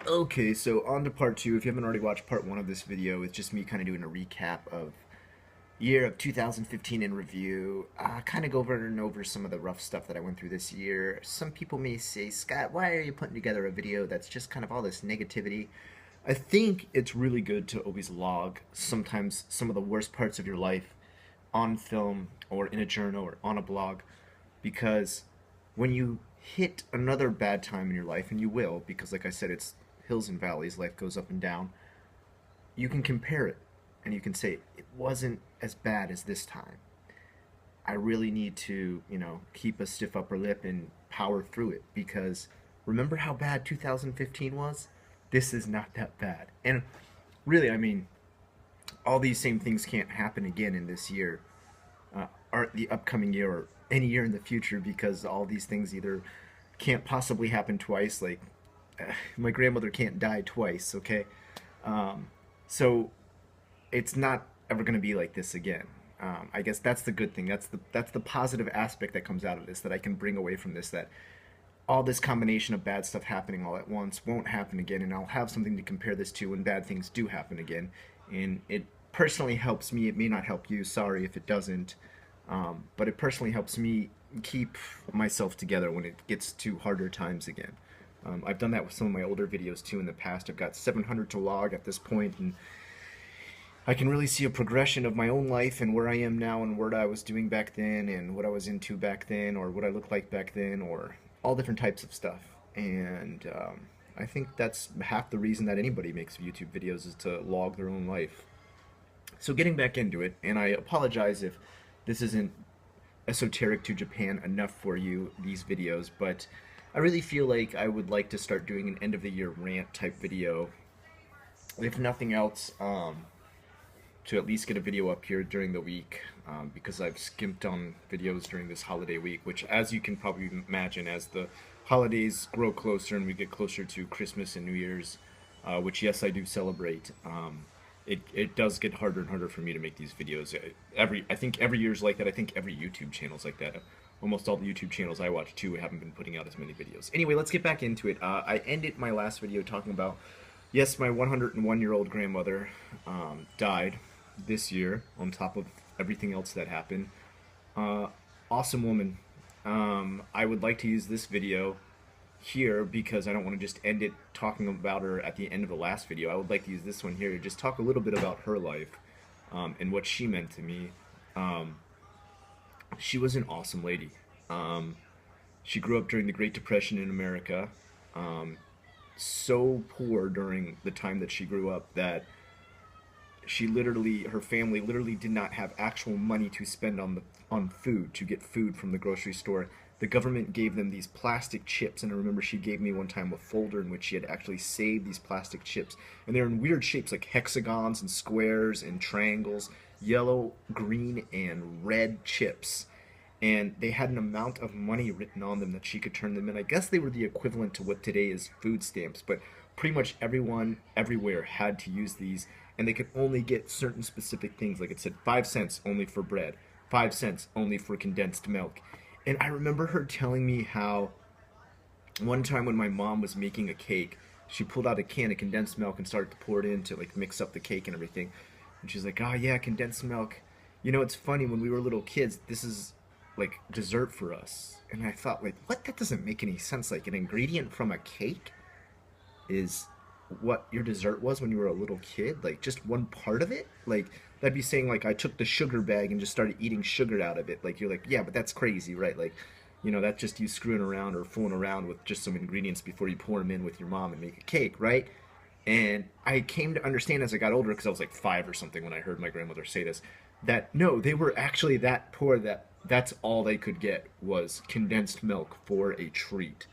Okay, so on to part two. If you haven't already watched part one of this video, it's just me kind of doing a recap of year of 2015 in review. Kind of go over and over some of the rough stuff that I went through this year. Some people may say, Scott, why are you putting together a video that's just kind of all this negativity? I think it's really good to always log sometimes some of the worst parts of your life on film or in a journal or on a blog, because when you hit another bad time in your life, and you will, because like I said, it's hills and valleys, life goes up and down, you can compare it and you can say, it wasn't as bad as this time. I really need to, keep a stiff upper lip and power through it, because remember how bad 2015 was? This is not that bad. And really, all these same things can't happen again in this year, or the upcoming year, or any year in the future, because all these things either can't possibly happen twice. Like, my grandmother can't die twice, okay? So it's not ever going to be like this again. I guess that's the good thing. That's the positive aspect that comes out of this, that I can bring away from this. That all this combination of bad stuff happening all at once won't happen again, and I'll have something to compare this to when bad things do happen again. And it personally helps me. It may not help you. Sorry if it doesn't. But it personally helps me keep myself together when it gets to harder times again. I've done that with some of my older videos too in the past. I've got 700 to log at this point, and I can really see a progression of my own life and where I am now and what I was doing back then and what I was into back then, or what I looked like back then, or all different types of stuff. And I think that's half the reason that anybody makes YouTube videos, is to log their own life. So getting back into it, and I apologize if this isn't esoteric to Japan enough for you, these videos, but I really feel like I would like to start doing an end of the year rant type video, if nothing else, to at least get a video up here during the week, because I've skimped on videos during this holiday week, which, as you can probably imagine, as the holidays grow closer and we get closer to Christmas and New Year's, which, yes, I do celebrate, it does get harder and harder for me to make these videos. I think every year's like that. I think every YouTube channel's like that. Almost all the YouTube channels I watch too haven't been putting out as many videos. Anyway, let's get back into it. I ended my last video talking about, yes, my 101-year-old grandmother died this year, on top of everything else that happened. Awesome woman. I would like to use this video here because I don't want to just end it talking about her at the end of the last video. I would like to use this one here to just talk a little bit about her life, and what she meant to me. She was an awesome lady. She grew up during the Great Depression in America. So poor during the time that she grew up that her family literally did not have actual money to spend on food, to get food from the grocery store. The government gave them these plastic chips, and I remember she gave me one time a folder in which she had actually saved these plastic chips, and they're in weird shapes like hexagons and squares and triangles, yellow, green, and red chips. And they had an amount of money written on them that she could turn them in. I guess they were the equivalent to what today is food stamps, but pretty much everyone everywhere had to use these, and they could only get certain specific things. Like it said, 5 cents only for bread, 5 cents only for condensed milk. And I remember her telling me how one time when my mom was making a cake, she pulled out a can of condensed milk and started to pour it in to like mix up the cake and everything. And she's like, "Oh yeah, condensed milk. It's funny, when we were little kids, this is like dessert for us." And I thought, like, what? That doesn't make any sense. Like, an ingredient from a cake is what your dessert was when you were a little kid? Like, just one part of it? Like, that'd be saying, like, I took the sugar bag and just started eating sugar out of it. Like, you're like, yeah, but that's crazy, right? Like, that's just you screwing around or fooling around with just some ingredients before you pour them in with your mom and make a cake, right? And I came to understand as I got older, because I was like 5 or something when I heard my grandmother say this, that no, they were actually that poor that that's all they could get was condensed milk for a treat.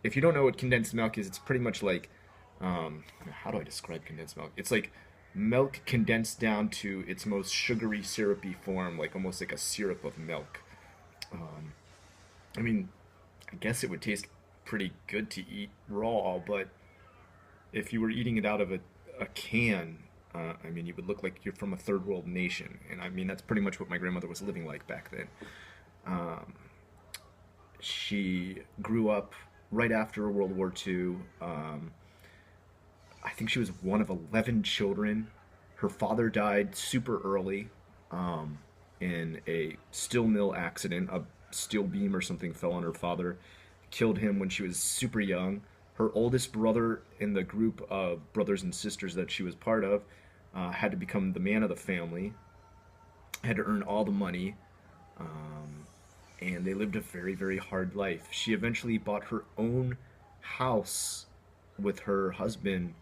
If you don't know what condensed milk is, it's pretty much like, how do I describe condensed milk? It's like milk condensed down to its most sugary, syrupy form, like almost like a syrup of milk. Um, I mean, I guess it would taste pretty good to eat raw, but if you were eating it out of a can, you would look like you're from a third world nation. And I mean, that's pretty much what my grandmother was living like back then. Um, she grew up right after World War II. I think she was one of 11 children. Her father died super early um, in a steel mill accident. A steel beam or something fell on her father, killed him when she was super young. Her oldest brother in the group of brothers and sisters that she was part of had to become the man of the family, had to earn all the money, and they lived a very, very hard life. She eventually bought her own house with her husband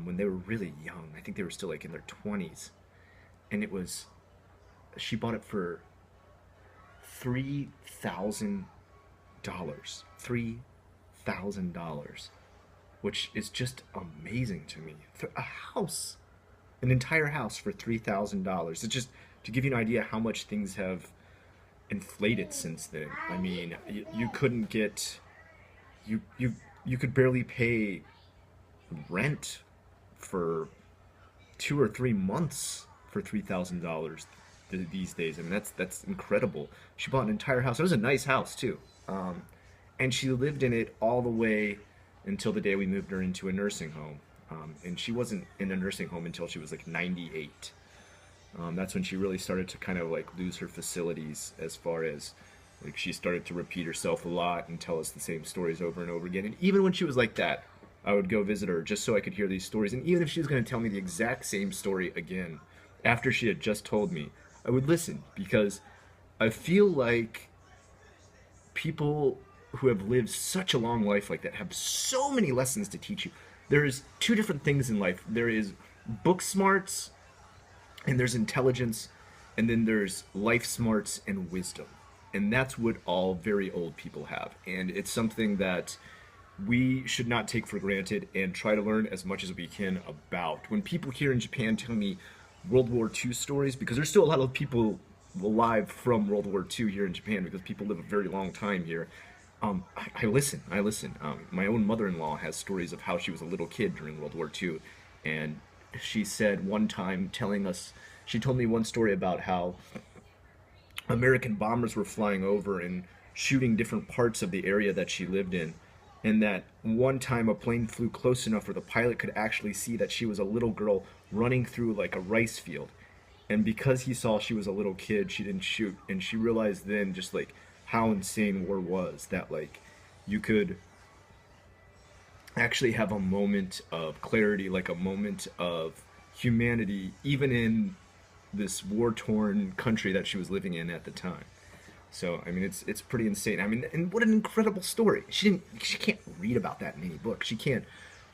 when they were really young. I think they were still like in their 20s. And she bought it for $3,000. $3,000. Which is just amazing to me. A house, an entire house for $3,000. It's just to give you an idea how much things have inflated since then. I mean, you couldn't get, you could barely pay rent for 2 or 3 months for $3,000 these days. I mean, that's incredible. She bought an entire house. It was a nice house too, and she lived in it all the way until the day we moved her into a nursing home. And she wasn't in a nursing home until she was like 98. That's when she really started to kind of like lose her facilities, as far as like she started to repeat herself a lot and tell us the same stories over and over again. And even when she was like that, I would go visit her just so I could hear these stories. And even if she was going to tell me the exact same story again after she had just told me, I would listen, because I feel like people who have lived such a long life like that have so many lessons to teach you. There's two different things in life. There is book smarts, and there's intelligence, and then there's life smarts and wisdom. And that's what all very old people have. And it's something that we should not take for granted and try to learn as much as we can about. When people here in Japan tell me World War II stories, because there's still a lot of people alive from World War II here in Japan, because people live a very long time here. I listen. My own mother-in-law has stories of how she was a little kid during World War II, and she said one time, she told me one story about how American bombers were flying over and shooting different parts of the area that she lived in, and that one time a plane flew close enough where the pilot could actually see that she was a little girl running through like a rice field. And because he saw she was a little kid, she didn't shoot. And she realized then just like how insane war was, that like you could actually have a moment of clarity, like a moment of humanity, even in this war-torn country that she was living in at the time. So I mean, it's pretty insane. I mean, and what an incredible story. She can't read about that in any book. She can't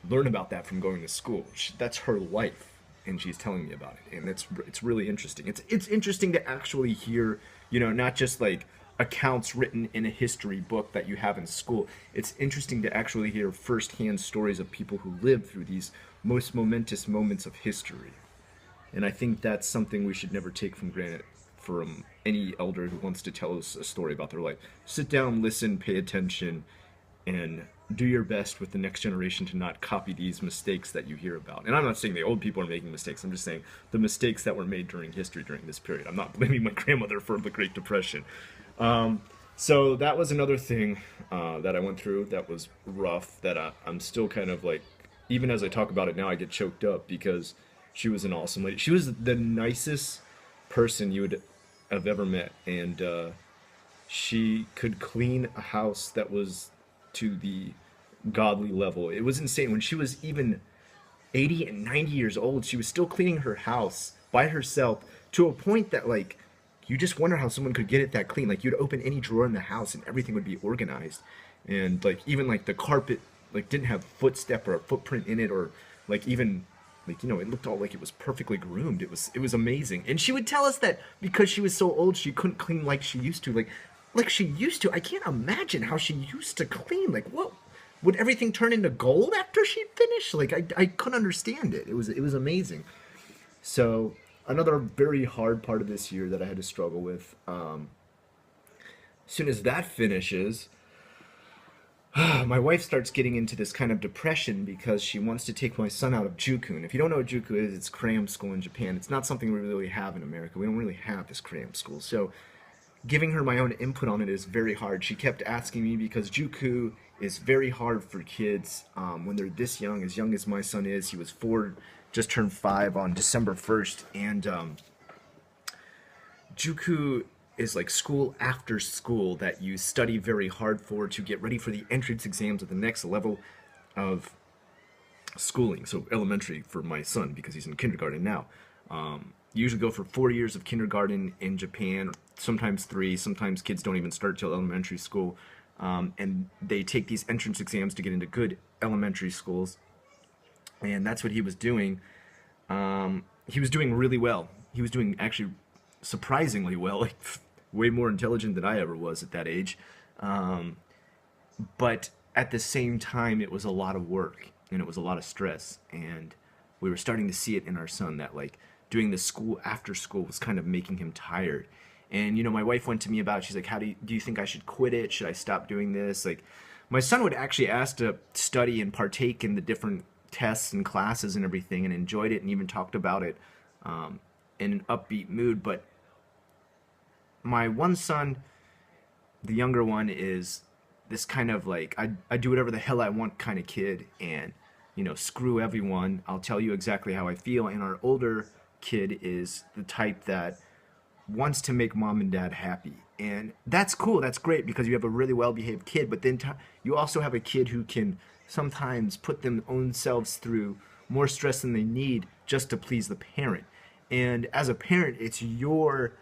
learn about that from going to school. That's her life, and she's telling me about it, and it's really interesting. It's interesting to actually hear, not just like accounts written in a history book that you have in school. It's interesting to actually hear firsthand stories of people who lived through these most momentous moments of history. And I think that's something we should never take for granted from any elder who wants to tell us a story about their life. Sit down, listen, pay attention, and do your best with the next generation to not copy these mistakes that you hear about. And I'm not saying the old people are making mistakes. I'm just saying the mistakes that were made during history during this period. I'm not blaming my grandmother for the Great Depression. So that was another thing that I went through that was rough, that I'm still kind of like, even as I talk about it now, I get choked up, because she was an awesome lady. She was the nicest person you would have ever met, and she could clean a house that was to the godly level. It was insane. When she was even 80 and 90 years old, she was still cleaning her house by herself, to a point that like you just wonder how someone could get it that clean. Like you'd open any drawer in the house and everything would be organized, and like even like the carpet like didn't have footstep or a footprint in it, or like even like, it looked all like it was perfectly groomed. It was amazing. And she would tell us that because she was so old, she couldn't clean like she used to. Like she used to. I can't imagine how she used to clean. Like, what? Would everything turn into gold after she'd finished? Like, I couldn't understand it. It was amazing. So, another very hard part of this year that I had to struggle with. As soon as that finishes, my wife starts getting into this kind of depression because she wants to take my son out of Juku. And if you don't know what Juku is, it's cram school in Japan. It's not something we really have in America. We don't really have this cram school. So giving her my own input on it is very hard. She kept asking me because JUCO is very hard for kids when they're this young as my son is. He was 4, just turned 5 on December 1st, and JUCO is like school after school that you study very hard for to get ready for the entrance exams at the next level of schooling. So elementary for my son because he's in kindergarten now. You usually go for 4 years of kindergarten in Japan, sometimes 3. Sometimes kids don't even start till elementary school, and they take these entrance exams to get into good elementary schools. And that's what he was doing. He was doing really well. He was doing actually surprisingly well, like way more intelligent than I ever was at that age. But at the same time, it was a lot of work and it was a lot of stress. And we were starting to see it in our son that like doing the school after school was kind of making him tired. And you know, my wife went to me about it. She's like, "How do you think I should quit it? Should I stop doing this?" Like, my son would actually ask to study and partake in the different tests and classes and everything, and enjoyed it, and even talked about it in an upbeat mood. But my one son, the younger one, is this kind of like I do whatever the hell I want kind of kid, and you know, screw everyone. I'll tell you exactly how I feel. And our older kid is the type that wants to make mom and dad happy. And that's cool. That's great because you have a really well-behaved kid, but then you also have a kid who can sometimes put their own selves through more stress than they need just to please the parent. And as a parent, it's your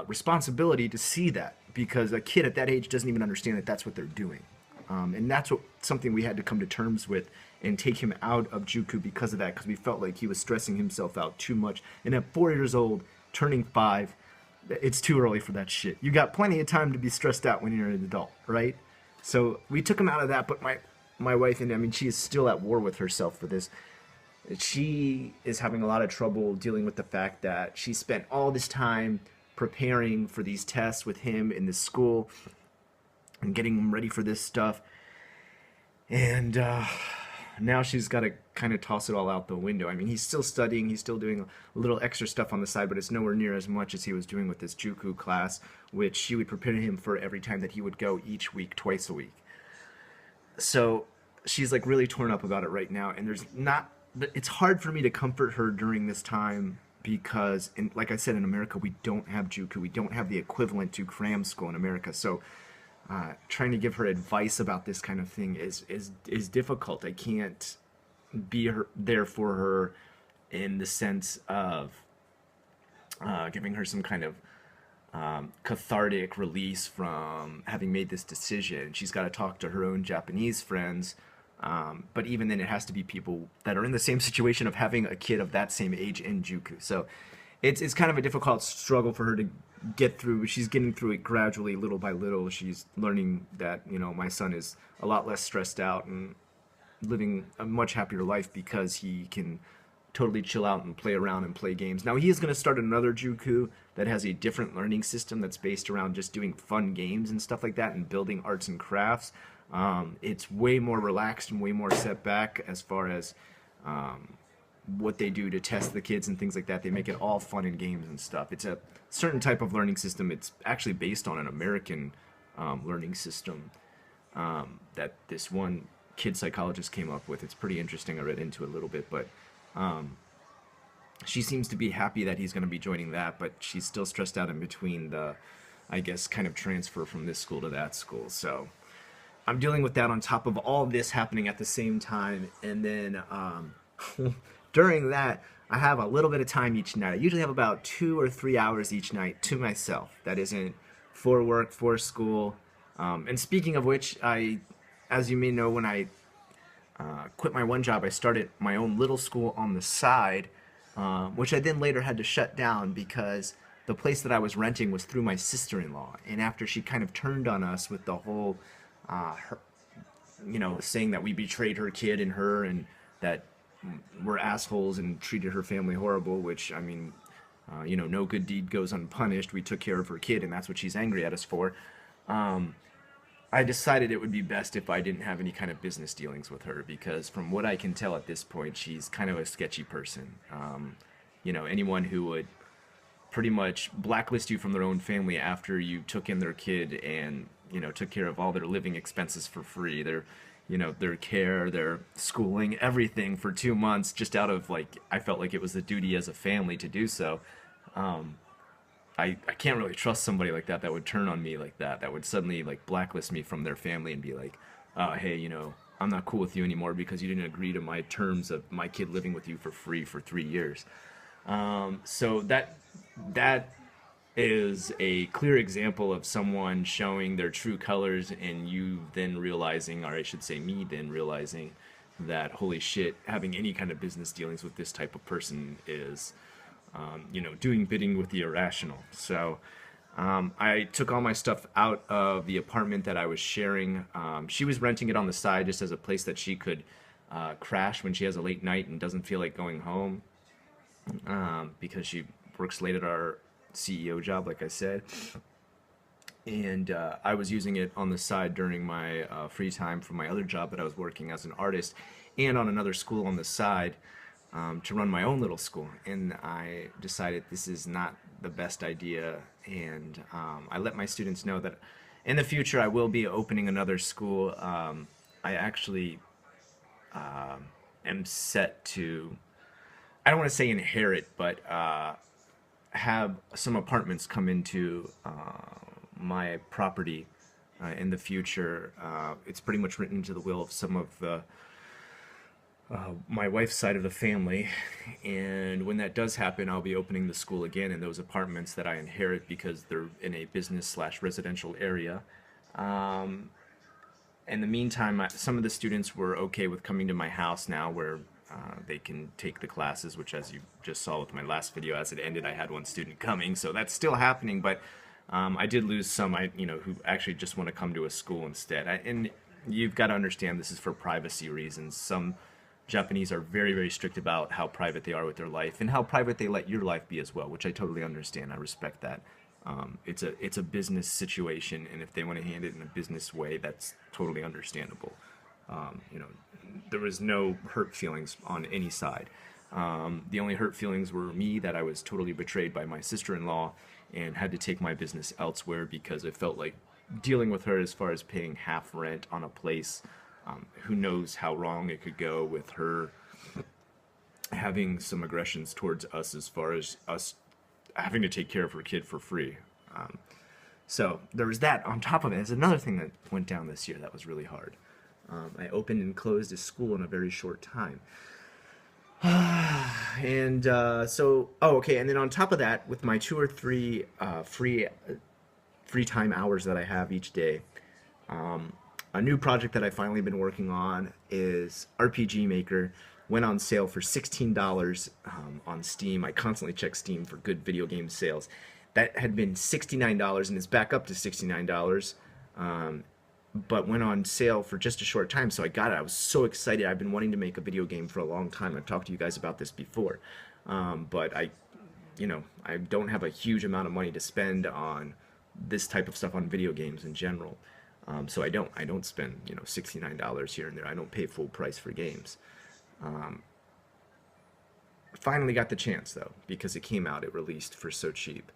responsibility to see that because a kid at that age doesn't even understand that that's what they're doing. And that's something we had to come to terms with and take him out of JUCO because of that, because we felt like he was stressing himself out too much. And at 4 years old, turning 5, it's too early for that shit. You got plenty of time to be stressed out when you're an adult, right? So we took him out of that, but my wife, and I mean, she is still at war with herself for this. She is having a lot of trouble dealing with the fact that she spent all this time preparing for these tests with him in this school and getting him ready for this stuff. And now she's got to kind of toss it all out the window. I mean, he's still studying, he's still doing a little extra stuff on the side, but it's nowhere near as much as he was doing with this JUCO class, which she would prepare him for every time that he would go each week, twice a week. So she's like really torn up about it right now, and it's hard for me to comfort her during this time because, like I said, in America, we don't have JUCO. We don't have the equivalent to cram school in America. So trying to give her advice about this kind of thing is difficult. I can't be there for her in the sense of giving her some kind of cathartic release from having made this decision. She's got to talk to her own Japanese friends, but even then it has to be people that are in the same situation of having a kid of that same age in JUCO. So it's kind of a difficult struggle for her to get through, but she's getting through it gradually, little by little. She's learning that, you know, my son is a lot less stressed out and living a much happier life because he can totally chill out and play around and play games. Now he is going to start another JUCO that has a different learning system that's based around just doing fun games and stuff like that and building arts and crafts. It's way more relaxed and way more set back as far as what they do to test the kids and things like that. They make it all fun and games and stuff. It's a certain type of learning system. It's actually based on an American learning system that this one kid psychologist came up with. It's pretty interesting. I read into it a little bit, but she seems to be happy that he's going to be joining that, but she's still stressed out in between the, I guess, kind of transfer from this school to that school. So I'm dealing with that on top of all this happening at the same time. And then during that, I have a little bit of time each night. I usually have about 2 or 3 hours each night to myself. That isn't for work, for school. And speaking of which, as you may know, when I quit my one job, I started my own little school on the side, which I then later had to shut down because the place that I was renting was through my sister-in-law. And after she kind of turned on us with the whole, saying that we betrayed her kid and her and that we're assholes and treated her family horrible, which, I mean, no good deed goes unpunished. We took care of her kid, and that's what she's angry at us for. I decided it would be best if I didn't have any kind of business dealings with her because from what I can tell at this point, she's kind of a sketchy person. Anyone who would pretty much blacklist you from their own family after you took in their kid and, took care of all their living expenses for free, their care, their schooling, everything for 2 months, just out of like, I felt like it was the duty as a family to do so. Um, I can't really trust somebody like that would turn on me like that would suddenly like blacklist me from their family and be like, hey, I'm not cool with you anymore because you didn't agree to my terms of my kid living with you for free for 3 years. So that is a clear example of someone showing their true colors, and you then realizing, or I should say me then realizing, that holy shit, having any kind of business dealings with this type of person is, doing bidding with the irrational. So I took all my stuff out of the apartment that I was sharing. She was renting it on the side just as a place that she could crash when she has a late night and doesn't feel like going home, because she works late at our CEO job, like I said. And I was using it on the side during my free time from my other job that I was working as an artist, and on another school on the side, to run my own little school. And I decided this is not the best idea, and I let my students know that in the future I will be opening another school. I actually am set to, I don't want to say inherit, but have some apartments come into my property in the future. It's pretty much written into the will of some of the my wife's side of the family, and when that does happen, I'll be opening the school again in those apartments that I inherit because they're in a business slash residential area. Um, in the meantime, some of the students were okay with coming to my house now, where they can take the classes, which, as you just saw with my last video, as it ended, I had one student coming, so that's still happening. But I did lose some, who actually just want to come to a school instead. And you've got to understand, this is for privacy reasons. Some Japanese are very, very strict about how private they are with their life and how private they let your life be as well, which I totally understand. I respect that. It's a business situation, and if they want to hand it in a business way, that's totally understandable. You know, there was no hurt feelings on any side. The only hurt feelings were me, that I was totally betrayed by my sister-in-law and had to take my business elsewhere because I felt like dealing with her as far as paying half rent on a place. Who knows how wrong it could go with her having some aggressions towards us as far as us having to take care of her kid for free. So there was that. On top of it, there's another thing that went down this year that was really hard. I opened and closed a school in a very short time. And okay, and then on top of that, with my 2 or 3 free time hours that I have each day, a new project that I've finally been working on is RPG Maker. Went on sale for $16 on Steam. I constantly check Steam for good video game sales. That had been $69 and is back up to $69, but went on sale for just a short time, so I got it. I was so excited. I've been wanting to make a video game for a long time. I've talked to you guys about this before, but I don't have a huge amount of money to spend on this type of stuff on video games in general. So I don't spend $69 here and there. I don't pay full price for games. Finally got the chance though, because it came out, it released for so cheap,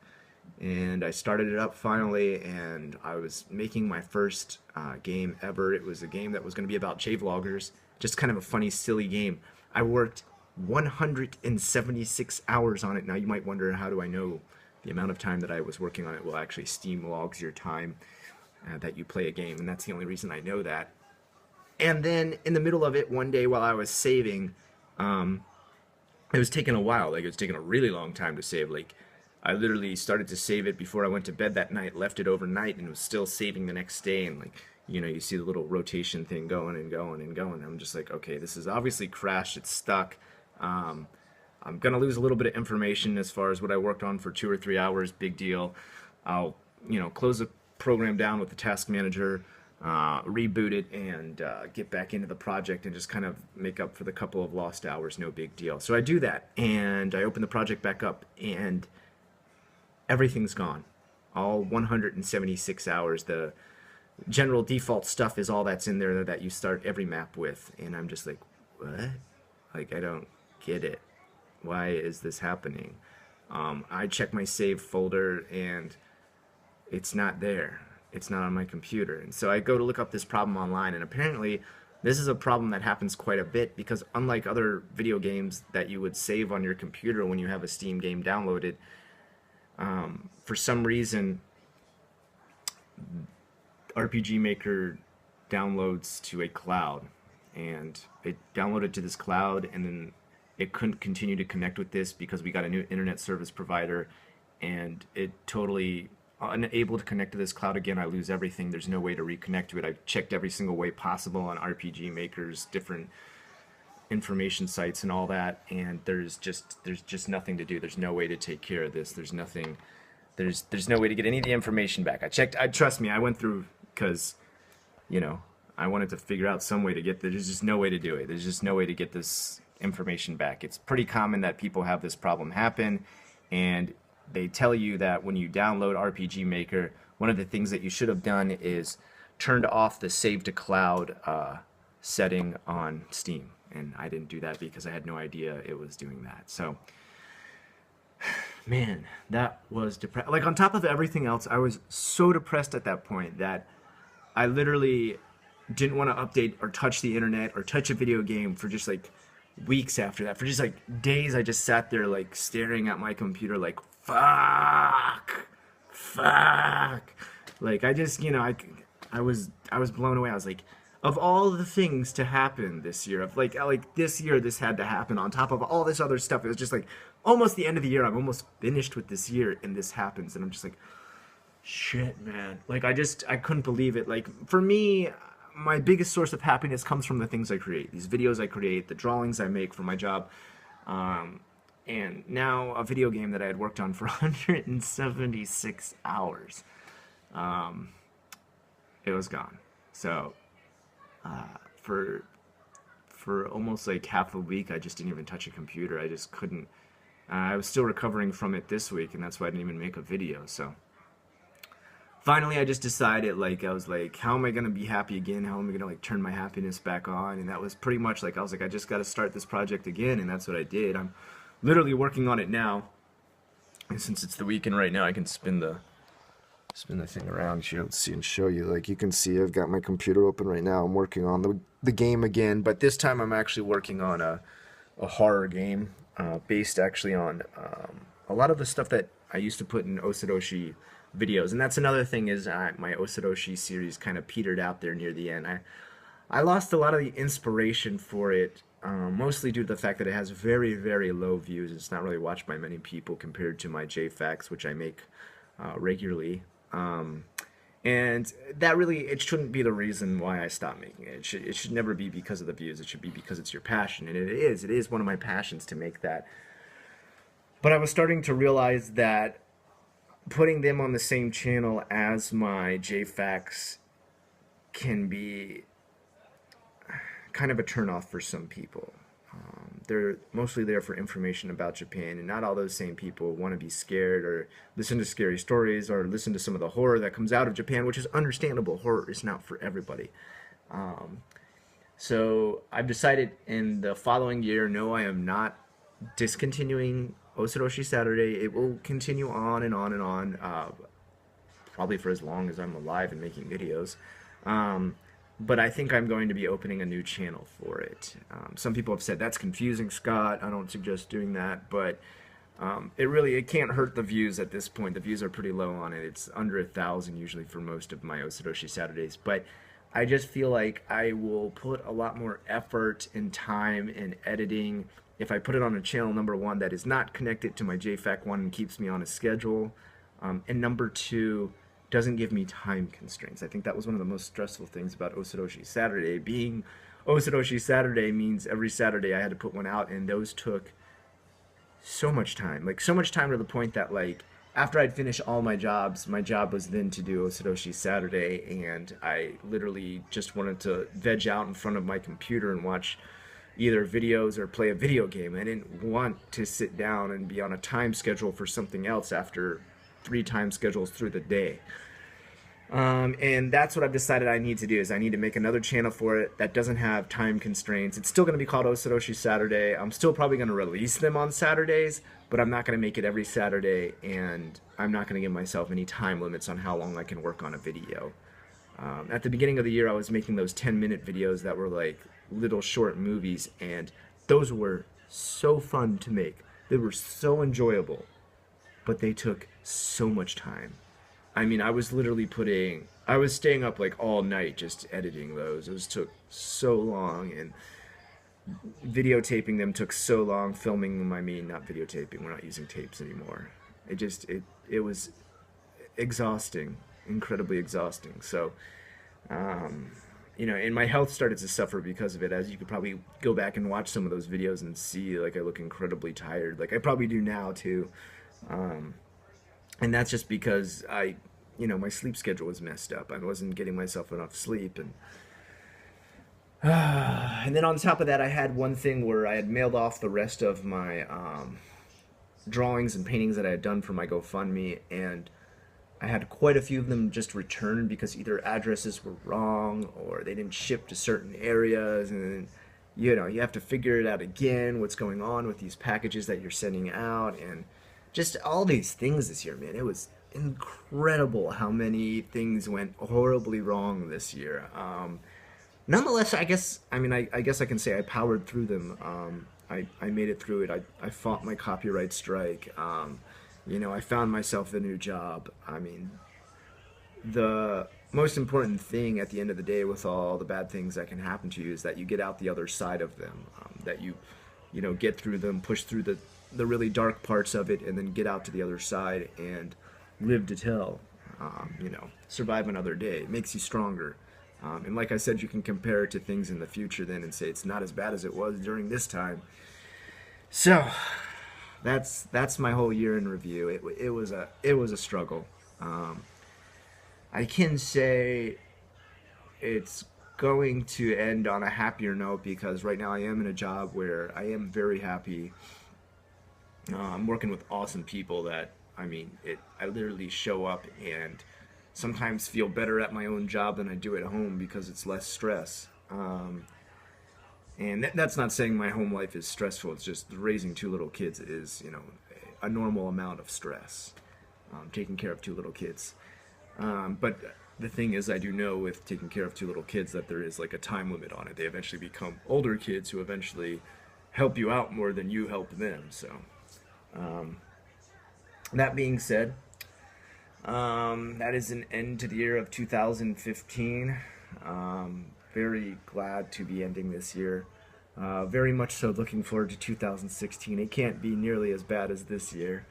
and I started it up finally, and I was making my first game ever. It was a game that was going to be about J-vloggers, just kind of a funny, silly game. I worked 176 hours on it. Now you might wonder, how do I know the amount of time that I was working on it? Well, actually Steam logs your time that you play a game, and that's the only reason I know that. And then in the middle of it, one day while I was saving, it was taking a while. Like, it was taking a really long time to save. Like, I literally started to save it before I went to bed that night, left it overnight, and was still saving the next day. And like, you see the little rotation thing going and going and going. I'm just like, okay, this is obviously crashed. It's stuck. I'm gonna lose a little bit of information as far as what I worked on for 2 or 3 hours. Big deal. I'll close the program down with the task manager, reboot it, and get back into the project and just kind of make up for the couple of lost hours. No big deal. So I do that, and I open the project back up, and everything's gone. All 176 hours. The general default stuff is all that's in there that you start every map with, and I'm just like, what? Like, I don't get it. Why is this happening? I check my save folder and it's not there. It's not on my computer. And so I go to look up this problem online, and apparently this is a problem that happens quite a bit because unlike other video games that you would save on your computer when you have a Steam game downloaded, for some reason RPG Maker downloads to a cloud, and it downloaded to this cloud, and then it couldn't continue to connect with this because we got a new internet service provider, and it totally unable to connect to this cloud again. I lose everything. There's no way to reconnect to it. I've checked every single way possible on RPG Maker's different information sites and all that, and there's just nothing to do. There's no way to take care of this. There's nothing. There's no way to get any of the information back. I checked. Trust me, I went through because, you know, I wanted to figure out some way to get. There's just no way to do it. There's just no way to get this information back. It's pretty common that people have this problem happen, and they tell you that when you download RPG Maker, one of the things that you should have done is turned off the save to cloud setting on Steam. And I didn't do that because I had no idea it was doing that. So, man, that was depressing. Like, on top of everything else, I was so depressed at that point that I literally didn't want to update or touch the internet or touch a video game for just like weeks after that. For just like days, I just sat there like staring at my computer like, fuck. Like, I just, you know, I was blown away. I was like, of all the things to happen this year, of like this year this had to happen on top of all this other stuff. It was just like almost the end of the year. I'm almost finished with this year and this happens, and I'm just like, shit, man. Like, I couldn't believe it. Like, for me, my biggest source of happiness comes from the things I create, these videos I create, the drawings I make for my job, and now a video game that I had worked on for 176 hours. It was gone. So for almost like half a week, I just didn't even touch a computer. I just couldn't. I was still recovering from it this week, and that's why I didn't even make a video. So finally, I just decided, like, I was like, how am I gonna be happy again? How am I gonna like turn my happiness back on? And that was pretty much like, I was like, I just got to start this project again, and that's what I did. I'm literally working on it now, and since it's the weekend right now, I can spin the thing around here. Let's see and show you. Like, you can see I've got my computer open right now. I'm working on the game again, but this time I'm actually working on a horror game based actually on a lot of the stuff that I used to put in Osidoshi videos. And that's another thing, is my Osidoshi series kind of petered out there near the end. I lost a lot of the inspiration for it, mostly due to the fact that it has very, very low views. It's not really watched by many people compared to my JFAQs, which I make regularly. And that really, it shouldn't be the reason why I stopped making it. It should never be because of the views. It should be because it's your passion, and it is one of my passions to make that. But I was starting to realize that putting them on the same channel as my JFAQs can be kind of a turnoff for some people. They're mostly there for information about Japan, and not all those same people want to be scared or listen to scary stories or listen to some of the horror that comes out of Japan, which is understandable. Horror is not for everybody. So I've decided in the following year, no, I am not discontinuing Osidoshi Saturday. It will continue on and on and on, probably for as long as I'm alive and making videos. But I think I'm going to be opening a new channel for it. Some people have said, that's confusing, Scott. I don't suggest doing that, but it can't hurt the views at this point. The views are pretty low on it. It's under 1,000 usually for most of my Osidoshi Saturdays. But I just feel like I will put a lot more effort and time in editing if I put it on a channel, number one, that is not connected to my JFAQ one and keeps me on a schedule, and number two, doesn't give me time constraints. I think that was one of the most stressful things about Osidoshi Saturday. Being Osidoshi Saturday means every Saturday I had to put one out, and those took so much time. Like, so much time to the point that, like, after I'd finish all my jobs, my job was then to do Osidoshi Saturday, and I literally just wanted to veg out in front of my computer and watch either videos or play a video game. I didn't want to sit down and be on a time schedule for something else after 3 time schedules through the day. And that's what I've decided I need to do is I need to make another channel for it that doesn't have time constraints. It's still going to be called Osoroshi Saturday. I'm still probably going to release them on Saturdays, but I'm not going to make it every Saturday, and I'm not going to give myself any time limits on how long I can work on a video. At the beginning of the year, I was making those 10-minute videos that were like little short movies, and those were so fun to make. They were so enjoyable, but they took so much time. I mean, I was staying up like all night just editing those. It was took so long, and videotaping them took so long. Filming them, I mean, not videotaping. We're not using tapes anymore. It was exhausting, incredibly exhausting. So, and my health started to suffer because of it. As you could probably go back and watch some of those videos and see, like I look incredibly tired, like I probably do now too. And that's just because my sleep schedule was messed up. I wasn't getting myself enough sleep, and then on top of that, I had one thing where I had mailed off the rest of my drawings and paintings that I had done for my GoFundMe, and I had quite a few of them just returned because either addresses were wrong or they didn't ship to certain areas, and you have to figure it out again, what's going on with these packages that you're sending out, and just all these things this year, man. It was incredible how many things went horribly wrong this year. Nonetheless, I guess I can say I powered through them. I made it through it. I fought my copyright strike. I found myself a new job. I mean, the most important thing at the end of the day with all the bad things that can happen to you is that you get out the other side of them. That you get through them, push through the really dark parts of it, and then get out to the other side and live to tell. Survive another day. It makes you stronger. And like I said, you can compare it to things in the future then and say it's not as bad as it was during this time. So that's my whole year in review. It was a struggle. I can say it's going to end on a happier note because right now I am in a job where I am very happy. I'm working with awesome people that I literally show up and sometimes feel better at my own job than I do at home because it's less stress. And that's not saying my home life is stressful. It's just raising two little kids is, a normal amount of stress. Taking care of two little kids. But the thing is, I do know with taking care of two little kids that there is like a time limit on it. They eventually become older kids who eventually help you out more than you help them. So, that being said, that is an end to the year of 2015. Very glad to be ending this year. Very much so looking forward to 2016. It can't be nearly as bad as this year.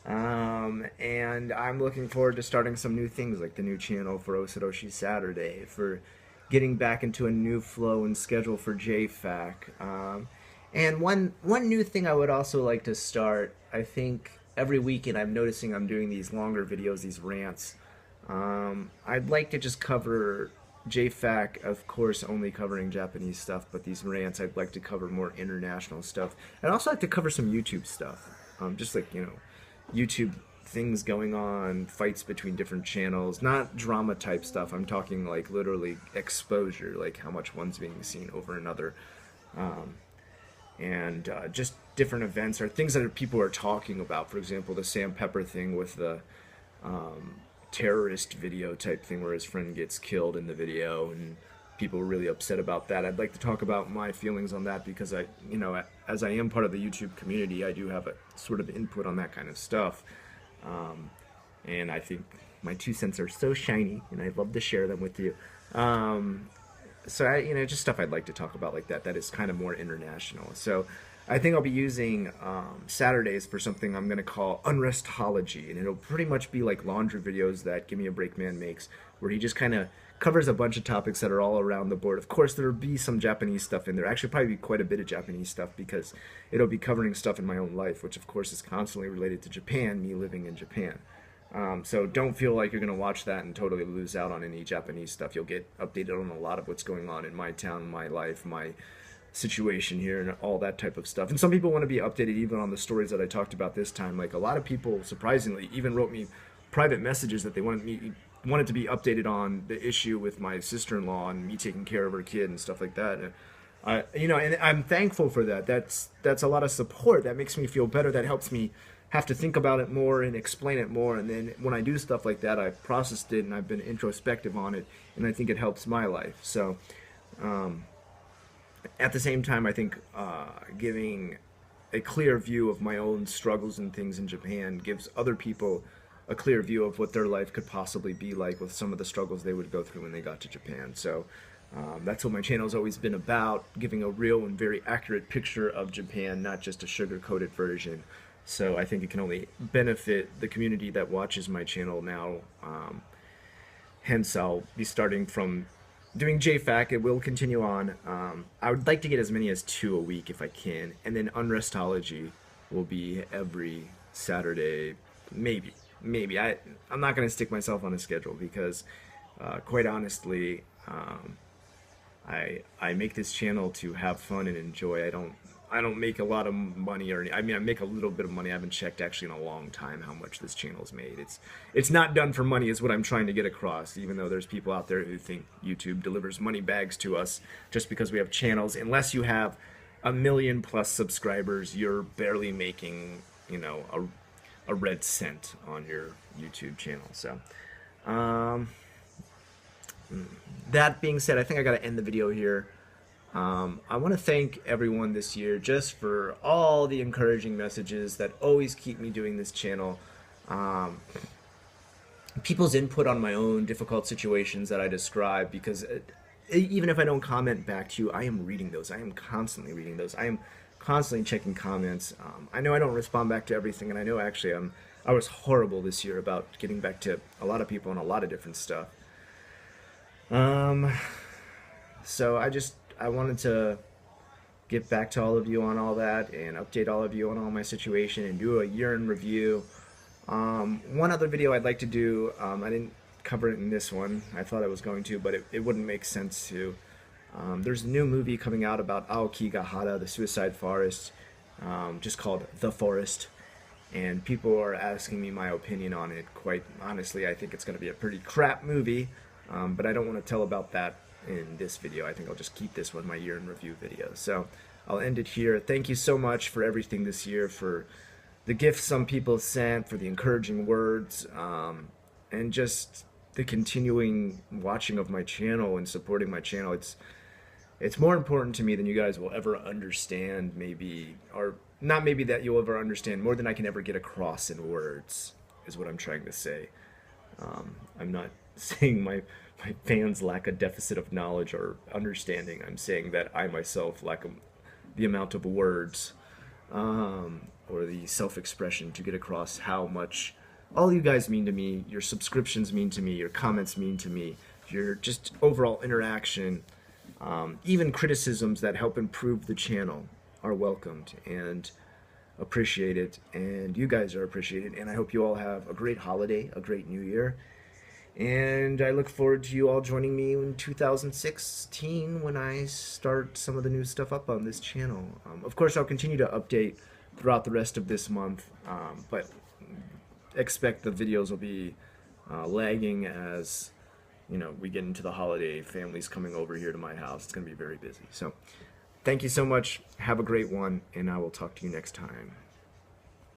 And I'm looking forward to starting some new things like the new channel for Osoroshi Saturday, for getting back into a new flow and schedule for JFAC. And one new thing I would also like to start, I think every weekend I'm noticing I'm doing these longer videos, these rants. I'd like to just cover JFAC, of course, only covering Japanese stuff, but these rants, I'd like to cover more international stuff. I'd also like to cover some YouTube stuff, just like, YouTube things going on, fights between different channels, not drama type stuff. I'm talking like literally exposure, like how much one's being seen over another. And just different events or things that people are talking about. For example, the Sam Pepper thing with the terrorist video type thing where his friend gets killed in the video and people were really upset about that. I'd like to talk about my feelings on that because as I am part of the YouTube community, I do have a sort of input on that kind of stuff. And I think my 2 cents are so shiny and I'd love to share them with you. So just stuff I'd like to talk about like that is kind of more international. So I think I'll be using Saturdays for something I'm going to call Unrestology, and it'll pretty much be like laundry videos that Give Me a Break Man makes, where he just kind of covers a bunch of topics that are all around the board. Of course, there'll be some Japanese stuff in there. Actually, probably be quite a bit of Japanese stuff because it'll be covering stuff in my own life, which of course is constantly related to Japan, me living in Japan. So don't feel like you're going to watch that and totally lose out on any Japanese stuff. You'll get updated on a lot of what's going on in my town, my life, my situation here, and all that type of stuff. And some people want to be updated even on the stories that I talked about this time. Like a lot of people, surprisingly, even wrote me private messages that they wanted me wanted to be updated on the issue with my sister-in-law and me taking care of her kid and stuff like that. And and I'm thankful for that. That's a lot of support. That makes me feel better. That helps me have to think about it more and explain it more. And then when I do stuff like that, I've processed it and I've been introspective on it, and I think it helps my life. So at the same time, I think giving a clear view of my own struggles and things in Japan gives other people a clear view of what their life could possibly be like with some of the struggles they would go through when they got to Japan. So that's what my channel has always been about, giving a real and very accurate picture of Japan, not just a sugar-coated version. So I think it can only benefit the community that watches my channel now. Hence, I'll be starting from doing JFAC. It will continue on. I would like to get as many as 2 a week if I can. And then Unrestology will be every Saturday, maybe. I'm not going to stick myself on a schedule because, quite honestly, I make this channel to have fun and enjoy. I don't make a lot of money, or I mean, I make a little bit of money. I haven't checked actually in a long time how much this channel's made. It's not done for money, is what I'm trying to get across. Even though there's people out there who think YouTube delivers money bags to us just because we have channels. Unless you have 1 million+ subscribers, you're barely making, a red cent on your YouTube channel. So, that being said, I think I got to end the video here. I want to thank everyone this year just for all the encouraging messages that always keep me doing this channel. People's input on my own difficult situations that I describe, because even if I don't comment back to you, I am reading those. I am constantly reading those. I am constantly checking comments. I know I don't respond back to everything, and I know actually I was horrible this year about getting back to a lot of people on a lot of different stuff. So I wanted to get back to all of you on all that and update all of you on all my situation and do a year in review. One other video I'd like to do, I didn't cover it in this one. I thought I was going to, but it wouldn't make sense to. There's a new movie coming out about Aokigahara, the suicide forest, just called The Forest. And people are asking me my opinion on it. Quite honestly, I think it's going to be a pretty crap movie, but I don't want to tell about that in this video. I think I'll just keep this one my year in review video. So I'll end it here. Thank you so much for everything this year, for the gifts some people sent, for the encouraging words, and just the continuing watching of my channel and supporting my channel. It's more important to me than you guys will ever understand, maybe, or not maybe that you'll ever understand, more than I can ever get across in words, is what I'm trying to say. I'm not saying my fans lack a deficit of knowledge or understanding. I'm saying that I myself lack the amount of words or the self-expression to get across how much all you guys mean to me, your subscriptions mean to me, your comments mean to me, your just overall interaction, even criticisms that help improve the channel are welcomed and appreciated, and you guys are appreciated, and I hope you all have a great holiday, a great new year. And I look forward to you all joining me in 2016 when I start some of the new stuff up on this channel. Of course, I'll continue to update throughout the rest of this month, but expect the videos will be lagging as we get into the holiday. Families coming over here to my house. It's going to be very busy. So thank you so much. Have a great one, and I will talk to you next time.